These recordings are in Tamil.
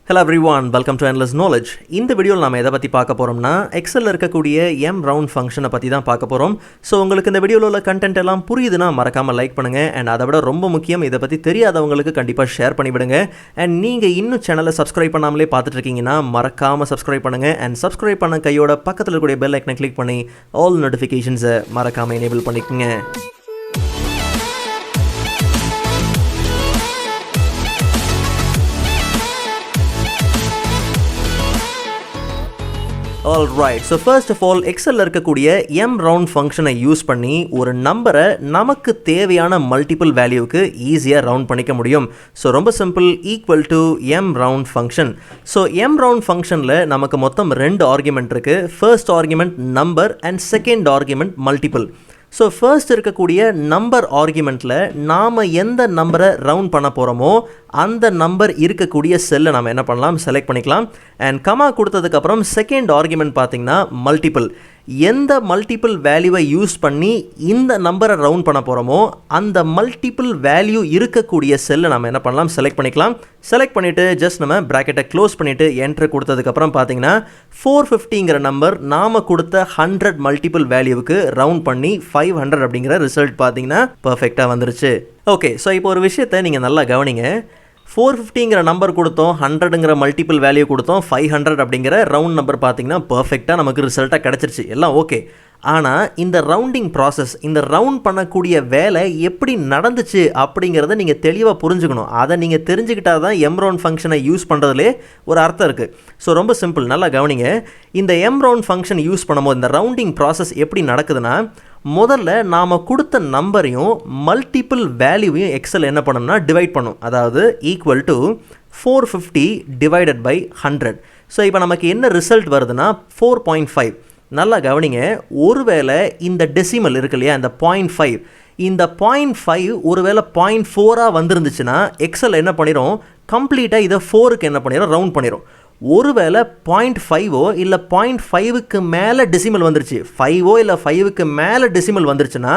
Hello everyone, welcome to Endless Knowledge. இந்த வீடியோவில் நாம எதை பற்றி பார்க்க போகிறோம்னா எக்ஸலில் இருக்கக்கூடிய round ஃபங்க்ஷனை பற்றி தான் பார்க்க போகிறோம். ஸோ உங்களுக்கு இந்த வீடியோவில் உள்ள கண்டென்ட் எல்லாம் புரியுதுன்னா மறக்காமல் லைக் பண்ணுங்கள். அண்ட் அதை விட ரொம்ப முக்கியம், இதை பற்றி தெரியாதவங்களுக்கு கண்டிப்பாக ஷேர் பண்ணிவிடுங்க. அண்ட் நீங்கள் இன்னும் சேனலை சப்ஸ்கிரைப் பண்ணாமலே பார்த்துட்டு இருக்கீங்கன்னா மறக்காமல் சப்ஸ்கிரைப் பண்ணுங்கள். அண்ட் சப்ஸ்கிரைப் பண்ண கையோட பக்கத்தில் இருக்கக்கூடிய பெல் ஐக்கனை கிளிக் பண்ணி ஆல் நோட்டிஃபிகேஷன்ஸை மறக்காமல் எனேபிள் பண்ணிக்கோங்க. Alright, so first of all, Excel இருக்கக்கூடிய round ஃபங்க்ஷனை யூஸ் பண்ணி ஒரு நம்பரை நமக்கு தேவையான மல்டிபிள் வேல்யூக்கு ஈஸியாக ரவுண்ட் பண்ணிக்க முடியும். ஸோ ரொம்ப simple, equal to round function. So round ஃபங்க்ஷனில் நமக்கு மொத்தம் 2 ஆர்குமெண்ட் இருக்குது. First argument number and second argument multiple. So first இருக்கக்கூடிய நம்பர் ஆர்குமெண்ட்டில் நாம் எந்த நம்பரை ரவுண்ட் பண்ண போகிறோமோ அந்த நம்பர் இருக்கக்கூடிய செல்லை நம்ம என்ன பண்ணலாம், செலக்ட் பண்ணிக்கலாம். அண்ட் கமா கொடுத்ததுக்கப்புறம் செகண்ட் ஆர்குமெண்ட் பார்த்திங்கன்னா மல்டிபிள். எந்த மல்டிபிள் வேல்யூவை யூஸ் பண்ணி இந்த நம்பரை ரவுண்ட் பண்ண போகிறோமோ அந்த மல்டிபிள் வேல்யூ இருக்கக்கூடிய செல்லை நம்ம என்ன பண்ணலாம், செலக்ட் பண்ணிக்கலாம். செலக்ட் பண்ணிவிட்டு ஜஸ்ட் நம்ம ப்ராக்கெட்டை க்ளோஸ் பண்ணிவிட்டு என்ட்ரு கொடுத்ததுக்கப்புறம் பார்த்தீங்கன்னா 450ங்கிற நம்பர் நாம் கொடுத்த 100 மல்டிபிள் வேல்யூவுக்கு ரவுண்ட் பண்ணி 500 அப்படிங்கிற ரிசல்ட் பார்த்தீங்கன்னா பர்ஃபெக்டாக வந்துருச்சு. ஓகே, ஸோ இப்போ ஒரு விஷயத்தை நீங்கள் நல்லா கவனிங்க. 450ங்கிற நம்பர் கொடுத்தோம், 100ங்கிற மல்டிபிள் வேல்யூ கொடுத்தோம், 500 அப்படிங்கிற ரவுண்ட் நம்பர் பார்த்திங்கன்னா பர்ஃபெக்டாக நமக்கு ரிசல்ட்டாக கிடச்சிருச்சு, எல்லாம் ஓகே. ஆனால் இந்த ரவுண்டிங் ப்ராசஸ், இந்த ரவுண்ட் பண்ணக்கூடிய வேலை எப்படி நடந்துச்சு அப்படிங்கிறத நீங்கள் தெளிவாக புரிஞ்சுக்கணும். அதை நீங்கள் தெரிஞ்சுக்கிட்டால் தான் round ஃபங்க்ஷனை யூஸ் பண்ணுறதுலே ஒரு அர்த்தம் இருக்குது. ஸோ ரொம்ப சிம்பிள், நல்லா கவனிங்க. இந்த round ஃபங்க்ஷன் யூஸ் பண்ணும்போது இந்த ரவுண்டிங் ப்ராசஸ் எப்படி நடக்குதுன்னா, முதல்ல நாம் கொடுத்த நம்பரையும் மல்டிபிள் வேல்யூவையும் எக்ஸல் என்ன பண்ணணும்னா டிவைட் பண்ணும். அதாவது equal to 450 divided by 100. So இப்போ நமக்கு என்ன ரிசல்ட் வருதுன்னா 4.5. நல்லா கவனிங்க, ஒருவேளை இந்த டெசிமல் இருக்கு இல்லையா, இந்த 0.5, இந்த 0.5 ஒருவேளை 0.4 வந்துருந்துச்சுன்னா எக்ஸல் என்ன பண்ணிடும், கம்ப்ளீட்டாக இதை 4க்கு என்ன பண்ணிடும், ரவுண்ட் பண்ணிடும். ஒருவேளை 0.5 இல்லை 0.5க்கு மேலே டெசிமல் வந்துருச்சு, 5 இல்லை 5க்கு மேலே டெசிமல் வந்துருச்சுன்னா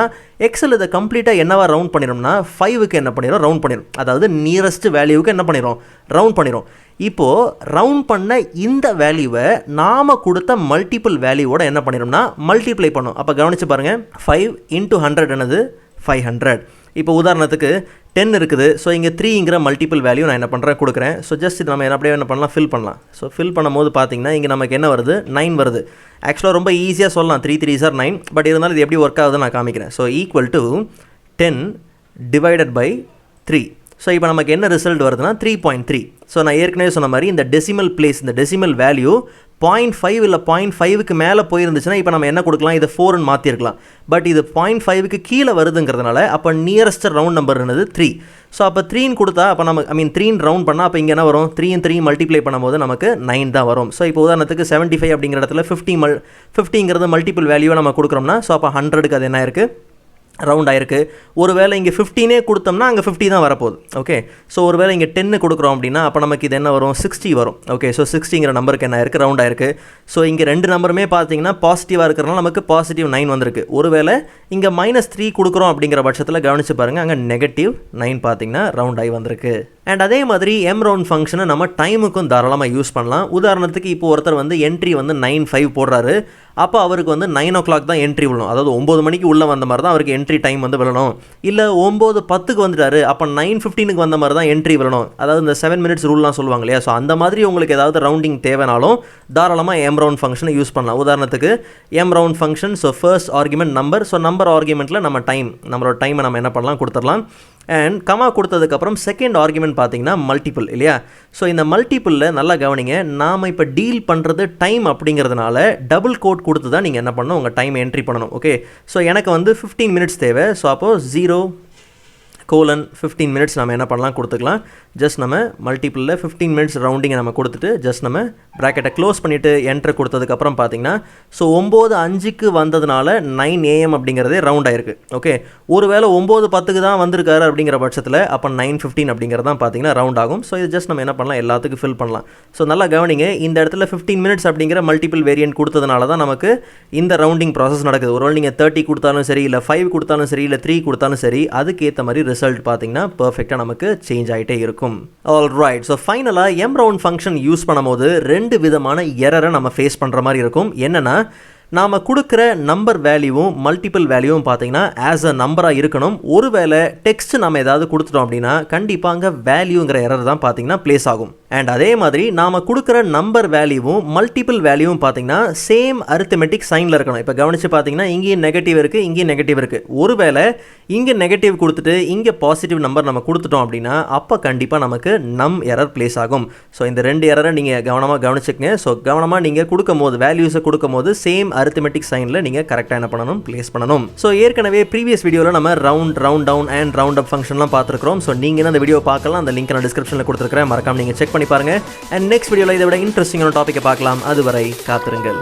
எக்ஸல் இதை கம்ப்ளீட்டாக என்னவா ரவுண்ட் பண்ணிடும்னா 5க்கு என்ன பண்ணிடும், ரவுண்ட் பண்ணிடும். அதாவது நியரஸ்ட் வேல்யூவுக்கு என்ன பண்ணிடும், ரவுண்ட் பண்ணிடும். இப்போது ரவுண்ட் பண்ண இந்த வேல்யூவை நாம் கொடுத்த மல்டிபிள் வேல்யூவோட என்ன பண்ணிடும்னா மல்டிப்ளை பண்ணும். அப்போ கவனித்து பாருங்கள், 5 × 100 என்னது 500. இப்போ உதாரணத்துக்கு 10 இருக்குது. ஸோ இங்கே 3ங்கிற மல்டிபிள் வேல்யூ நான் என்ன பண்ணுறேன், கொடுக்குறேன். ஸோ ஜஸ்ட் இது நம்ம அப்படியே என்ன பண்ணலாம், ஃபில் பண்ணலாம். ஸோ ஃபில் பண்ணும்போது பார்த்தீங்கன்னா இங்கே நமக்கு என்ன வருது, 9 வருது. ஆக்சுவலாக ரொம்ப ஈஸியாக சொல்லலாம், 3 3s are 9. பட் இருந்தாலும் இது எப்படி ஒர்க் ஆகுதுன்னு நான் காமிக்கிறேன். So equal to 10 divided by 3. So இப்போ நமக்கு என்ன ரிசல்ட் வருதுன்னா 3.3. ஸோ நான் ஏற்கனவே சொன்ன மாதிரி இந்த டெசிமல் பிளேஸ், இந்த டெசிமல் வேல்யூ 0.5 இல்லை 0.5க்கு மேலே போயிருந்துச்சுன்னா இப்போ நம்ம என்ன கொடுக்கலாம், இதை 4ன்னு மாற்றிருக்கலாம். பட் இது 0.5க்கு கீழே வருதுங்கிறதுனால அப்போ நியரஸ்ட் ரவுண்ட் நம்பர் என்னது 3. ஸோ அப்போ 3ன்னு கொடுத்தா அப்போ நம்ம 3ன்னு ரவுண்ட் பண்ணால் அப்போ இங்கே என்ன வரும், 3 and 3 மல்டிப்ளை பண்ணும்போது நமக்கு 9 தான் வரும். ஸோ இப்போ உதாரணத்துக்கு 75 அப்படிங்கிற இடத்துல 50ங்கிறது மல்டிபிள் வேல்யூவை நம்ம கொடுக்குறோம்னா ஸோ அப்போ 100க்கு அது என்ன இருக்குது, ரவுண்ட் ஆயிருக்கு. ஒருவேளை இங்கே 15 கொடுத்தோம்னா அங்கே 50 தான் வரப்போகுது. ஓகே, ஸோ ஒருவேளை இங்கே 10 கொடுக்குறோம் அப்படின்னா அப்போ நமக்கு இது என்ன வரும், 60 வரும். ஓகே, ஸோ 60ங்கிற நம்பருக்கு என்ன இருக்குது, ரவுண்ட் ஆயிருக்கு. ஸோ இங்கே 2 நம்பருமே பார்த்தீங்கன்னா பாசிட்டிவாக இருக்கிறனால நமக்கு +9 வந்திருக்கு. ஒருவேளை இங்கே -3 கொடுக்குறோம் அப்படிங்கிற பட்சத்தில் கவனித்து பாருங்கள், அங்கே -9 பார்த்தீங்கன்னா ரவுண்ட் ஆகி வந்திருக்கு. அண்ட் அதே மாதிரி round ஃபங்க்ஷனை நம்ம டைமுக்கும் தாராளமாக யூஸ் பண்ணலாம். உதாரணத்துக்கு இப்போ ஒருத்தர் வந்து என்ட்ரி வந்து 9:05 போடுறாரு. அப்போ அவருக்கு வந்து 9 o'clock தான் என்ட்ரி விழணும். அதாவது 9 மணிக்கு உள்ளே வந்த மாதிரி தான் அவருக்கு என்ட்ரி டைம் வந்து விழணும். இல்லை 9:10க்கு வந்துட்டாரு, அப்போ 9:15க்கு வந்த மாதிரி தான் என்ட்ரி விழணும். அதாவது இந்த 7 minutes ரூல்லாம் சொல்லுவாங்க இல்லையா. ஸோ அந்த மாதிரி உங்களுக்கு ஏதாவது ரவுண்டிங் தேவைனாலும் தாராளமாக round ஃபங்க்ஷனை யூஸ் பண்ணலாம். உதாரணத்துக்கு round function, so first argument number, so number ஆர்குமெண்ட்டில் நம்ம நம்மளோட டைமை நம்ம என்ன பண்ணலாம், கொடுத்துடலாம். அண்ட் கமா கொடுத்ததுக்கப்புறம் செகண்ட் ஆர்குமெண்ட் பார்த்தீங்கன்னா மல்டிபிள் இல்லையா. ஸோ இந்த மல்டிபிளில் நல்லா கவனிங்க, நாம் இப்போ டீல் பண்ணுறது டைம் அப்படிங்கிறதுனால டபுள் கோட் கொடுத்து தான் நீங்கள் என்ன பண்ணணும், உங்கள் டைம் என்ட்ரி பண்ணணும். ஓகே, ஸோ எனக்கு வந்து 15 minutes தேவை. ஸோ அப்போது 0:15 minutes நம்ம என்ன பண்ணலாம், கொடுத்துக்கலாம். ஜஸ்ட் நம்ம மல்டிபிளில் 15 minutes ரவுண்டிங்கை நம்ம கொடுத்துட்டு ஜஸ்ட் நம்ம ப்ராக்கெட்டை க்ளோஸ் பண்ணிவிட்டு என்ட்ரு கொடுத்ததுக்கப்புறம் பார்த்தீங்கன்னா ஸோ 9:05க்கு வந்ததுனால 9 AM அப்படிங்கிறதே ரவுண்ட் ஆயிருக்கு. ஓகே, ஒருவேளை 9:10க்கு தான் வந்திருக்காரு அப்படிங்கிற பட்சத்தில் அப்போ 9:15 அப்படிங்கிறது தான் பார்த்தீங்கன்னா ரவுண்ட் ஆகும். ஸோ இது ஜஸ்ட் நம்ம என்ன பண்ணலாம், எல்லாத்துக்கும் ஃபில் பண்ணலாம். ஸோ நல்லா கவனிங்க, இந்த இடத்துல 15 மினிட்ஸ் அப்படிங்கிற மல்டிபிள் வேரியன்ட் கொடுத்ததுனால தான் நமக்கு இந்த ரவுண்டிங் ப்ராசஸ் நடக்குது. ஒருவேளை நீங்கள் 30 கொடுத்தாலும் சரி, இல்லை 5 கொடுத்தாலும் சரி, இல்லை 3 கொடுத்தாலும் சரி, அதுக்கேற்ற மாதிரி ரிசல்ட் பார்த்தீங்கன்னா பர்ஃபெக்டாக நமக்கு சேஞ்ச் ஆகிட்டே இருக்கும். ஆல் ரைட், ஸோ ஃபைனலாக எம் ரவுண்ட் ஃபங்க்ஷன் யூஸ் பண்ணும்போது 2 விதமான எரரை நம்ம ஃபேஸ் பண்ணுற மாதிரி இருக்கும். என்னென்னா, நாம் கொடுக்குற நம்பர் வேல்யூவும் மல்டிபிள் வேல்யூவும் பார்த்தீங்கன்னா ஆஸ் அ நம்பராக இருக்கணும். ஒருவேளை டெக்ஸ்ட் நம்ம ஏதாவது கொடுத்துட்டோம் அப்படின்னா கண்டிப்பாக அங்கே வேல்யூங்கிற எரர் தான் பார்த்தீங்கன்னா பிளேஸ் ஆகும். அண்ட் அதே மாதிரி நாம் கொடுக்குற நம்பர் வேல்யூவும் மல்டிபிள் வேல்யூவும் பார்த்தீங்கன்னா சேம் அரித்மெட்டிக் சைனில் இருக்கணும். இப்போ கவனித்து பார்த்தீங்கன்னா இங்கேயும் நெகட்டிவ் இருக்குது, இங்கேயும் நெகட்டிவ் இருக்குது. ஒருவேளை இங்கே நெகட்டிவ் கொடுத்துட்டு இங்கே பாசிட்டிவ் நம்பர் நம்ம கொடுத்துட்டோம் அப்படின்னா அப்போ கண்டிப்பாக நமக்கு நம் எரர் பிளேஸ் ஆகும். ஸோ இந்த 2 எரரை நீங்கள் கவனமாக கவனிச்சுக்கங்க. ஸோ கவனமாக நீங்கள் கொடுக்கும் போது, வேல்யூஸை கொடுக்கும் போது சேம் அரித்மெட்டிக் சைனில் நீங்கள் கரெக்டாக என்ன பண்ணணும், பிளேஸ் பண்ணணும். ஸோ ஏற்கனவே ப்ரீவியஸ் வீடியோவில் நம்ம round down and round up ஃபங்க்ஷன்லாம் பார்த்துருக்கிறோம். ஸோ நீங்கள் அந்த வீடியோ பார்க்கலாம், அந்த லிங்க் நான் டிஸ்கிரிப்ஷனில் கொடுத்துருக்கிறேன், மறக்காம நீங்கள் செக் பண்ணி பாருங்க. அண்ட் நெக்ஸ்ட் வீடியோவில் இதை விட இன்ட்ரெஸ்டிங்கான டாப்பிக்கை பார்க்கலாம். அதுவரை காத்திருங்கள்.